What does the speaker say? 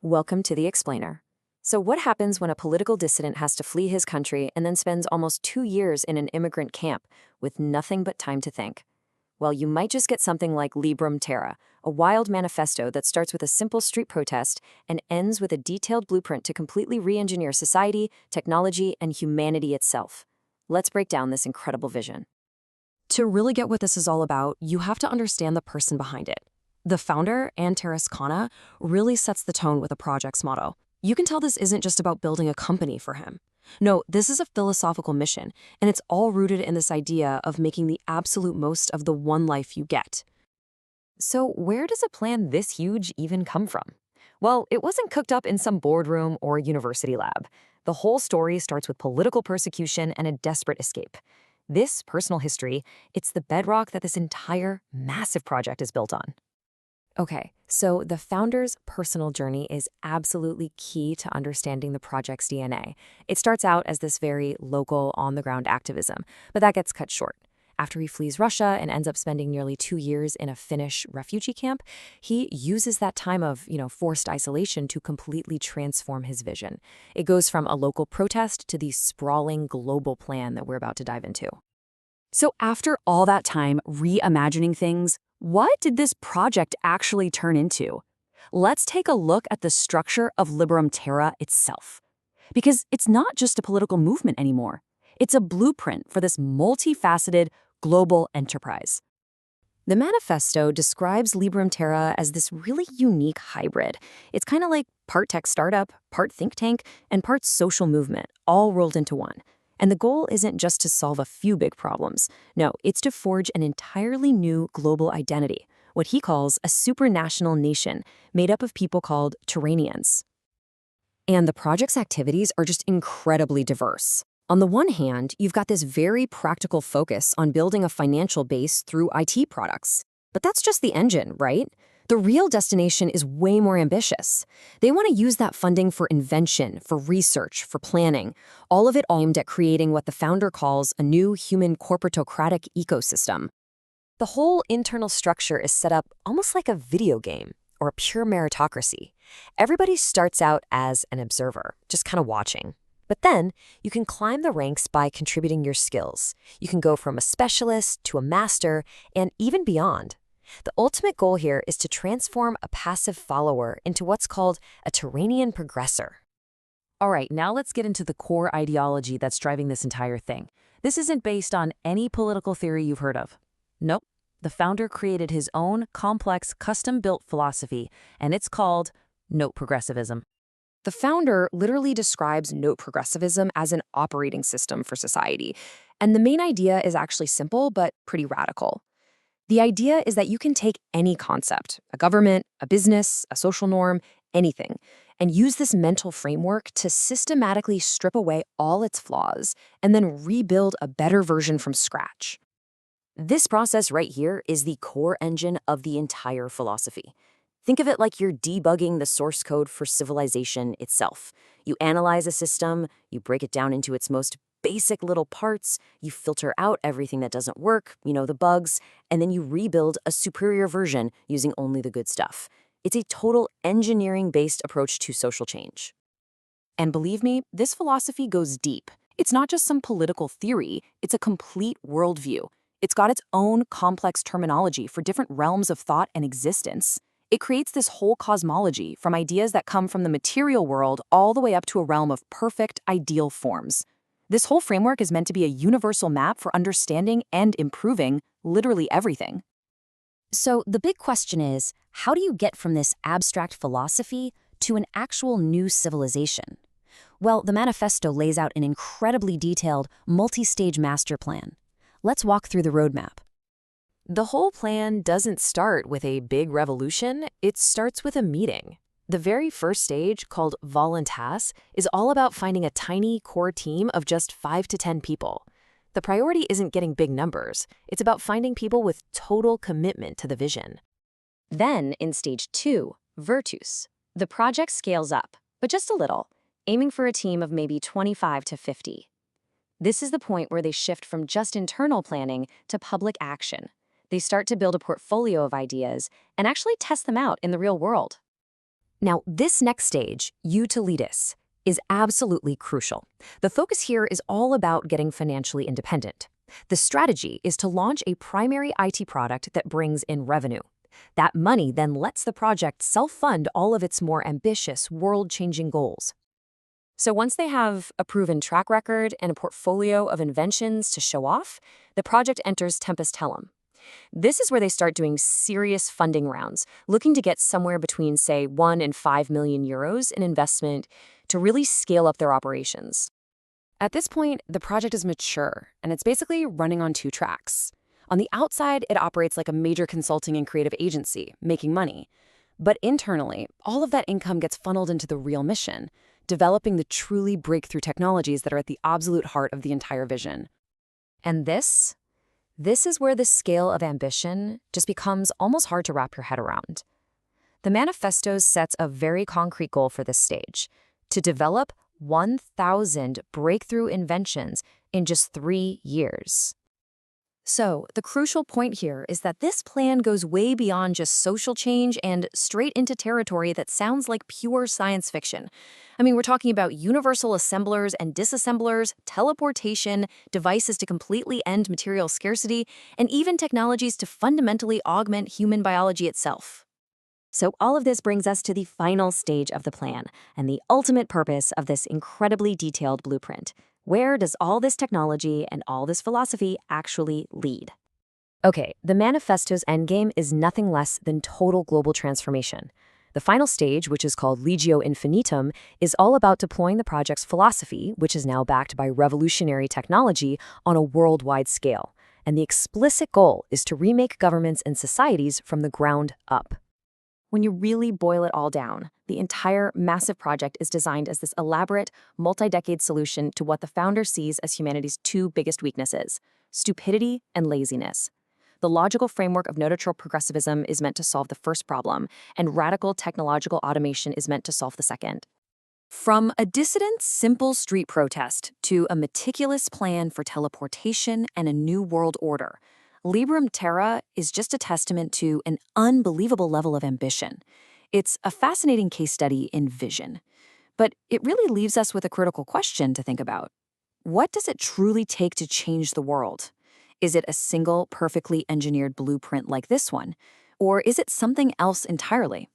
Welcome to the Explainer. So, what happens when a political dissident has to flee his country and then spends almost 2 years in an immigrant camp with nothing but time to think? Well, you might just get something like Liberum Terra, a wild manifesto that starts with a simple street protest and ends with a detailed blueprint to completely re engineer society, technology, and humanity itself. Let's break down this incredible vision. To really get what this is all about, you have to understand the person behind it. The founder, Antares Kana, really sets the tone with the project's motto. You can tell this isn't just about building a company for him. No, this is a philosophical mission, and it's all rooted in this idea of making the absolute most of the one life you get. So, where does a plan this huge even come from? Well, it wasn't cooked up in some boardroom or university lab. The whole story starts with political persecution and a desperate escape. This personal history, it's the bedrock that this entire massive project is built on. Okay, so the founder's personal journey is absolutely key to understanding the project's DNA. It starts out as this very local, on-the-ground activism, but that gets cut short. After he flees Russia and ends up spending nearly 2 years in a Finnish refugee camp, he uses that time of, forced isolation to completely transform his vision. It goes from a local protest to the sprawling global plan that we're about to dive into. So after all that time reimagining things, what did this project actually turn into? Let's take a look at the structure of Liberum Terra itself. Because it's not just a political movement anymore. It's a blueprint for this multifaceted global enterprise. The manifesto describes Liberum Terra as this really unique hybrid. It's kind of like part tech startup, part think tank, and part social movement, all rolled into one. And the goal isn't just to solve a few big problems. No, it's to forge an entirely new global identity, what he calls a supranational nation made up of people called Terranians. And the project's activities are just incredibly diverse. On the one hand, you've got this very practical focus on building a financial base through IT products. But that's just the engine, right? The real destination is way more ambitious. They want to use that funding for invention, for research, for planning, all of it aimed at creating what the founder calls a new human corporatocratic ecosystem. The whole internal structure is set up almost like a video game or a pure meritocracy. Everybody starts out as an observer, just kind of watching. But then you can climb the ranks by contributing your skills. You can go from a specialist to a master and even beyond. The ultimate goal here is to transform a passive follower into what's called a Terranian progressor. All right, now let's get into the core ideology that's driving this entire thing. This isn't based on any political theory you've heard of. Nope. The founder created his own complex, custom-built philosophy, and it's called Noteprogressivism. The founder literally describes Noteprogressivism as an operating system for society. And the main idea is actually simple but pretty radical. The idea is that you can take any concept, a government, a business, a social norm, anything, and use this mental framework to systematically strip away all its flaws and then rebuild a better version from scratch. This process right here is the core engine of the entire philosophy. Think of it like you're debugging the source code for civilization itself. You analyze a system, you break it down into its most basic little parts, you filter out everything that doesn't work, the bugs, and then you rebuild a superior version using only the good stuff. It's a total engineering-based approach to social change. And believe me, this philosophy goes deep. It's not just some political theory, it's a complete worldview. It's got its own complex terminology for different realms of thought and existence. It creates this whole cosmology from ideas that come from the material world all the way up to a realm of perfect, ideal forms. This whole framework is meant to be a universal map for understanding and improving literally everything. So the big question is, how do you get from this abstract philosophy to an actual new civilization? Well, the manifesto lays out an incredibly detailed, multi-stage master plan. Let's walk through the roadmap. The whole plan doesn't start with a big revolution, it starts with a meeting. The very first stage, called Voluntas, is all about finding a tiny core team of just 5 to 10 people. The priority isn't getting big numbers, it's about finding people with total commitment to the vision. Then, in stage 2, Virtus, the project scales up, but just a little, aiming for a team of maybe 25 to 50. This is the point where they shift from just internal planning to public action. They start to build a portfolio of ideas and actually test them out in the real world. Now, this next stage, utilitas, is absolutely crucial. The focus here is all about getting financially independent. The strategy is to launch a primary IT product that brings in revenue. That money then lets the project self-fund all of its more ambitious, world-changing goals. So once they have a proven track record and a portfolio of inventions to show off, the project enters Tempus Tellum. This is where they start doing serious funding rounds, looking to get somewhere between, say, 1 and 5 million euros in investment to really scale up their operations. At this point, the project is mature, and it's basically running on two tracks. On the outside, it operates like a major consulting and creative agency, making money. But internally, all of that income gets funneled into the real mission, developing the truly breakthrough technologies that are at the absolute heart of the entire vision. And this is where the scale of ambition just becomes almost hard to wrap your head around. The manifesto sets a very concrete goal for this stage: to develop 1,000 breakthrough inventions in just 3 years. So, the crucial point here is that this plan goes way beyond just social change and straight into territory that sounds like pure science fiction. I mean, we're talking about universal assemblers and disassemblers, teleportation, devices to completely end material scarcity, and even technologies to fundamentally augment human biology itself. So all of this brings us to the final stage of the plan and the ultimate purpose of this incredibly detailed blueprint. Where does all this technology and all this philosophy actually lead? Okay, the manifesto's endgame is nothing less than total global transformation. The final stage, which is called Legio Infinitum, is all about deploying the project's philosophy, which is now backed by revolutionary technology, on a worldwide scale. And the explicit goal is to remake governments and societies from the ground up. When you really boil it all down, the entire massive project is designed as this elaborate, multi-decade solution to what the founder sees as humanity's two biggest weaknesses: stupidity and laziness. The logical framework of Noteprogressivism is meant to solve the first problem, and radical technological automation is meant to solve the second. From a dissident, simple street protest to a meticulous plan for teleportation and a new world order, Liberum Terra is just a testament to an unbelievable level of ambition. It's a fascinating case study in vision. But it really leaves us with a critical question to think about. What does it truly take to change the world? Is it a single, perfectly engineered blueprint like this one? Or is it something else entirely?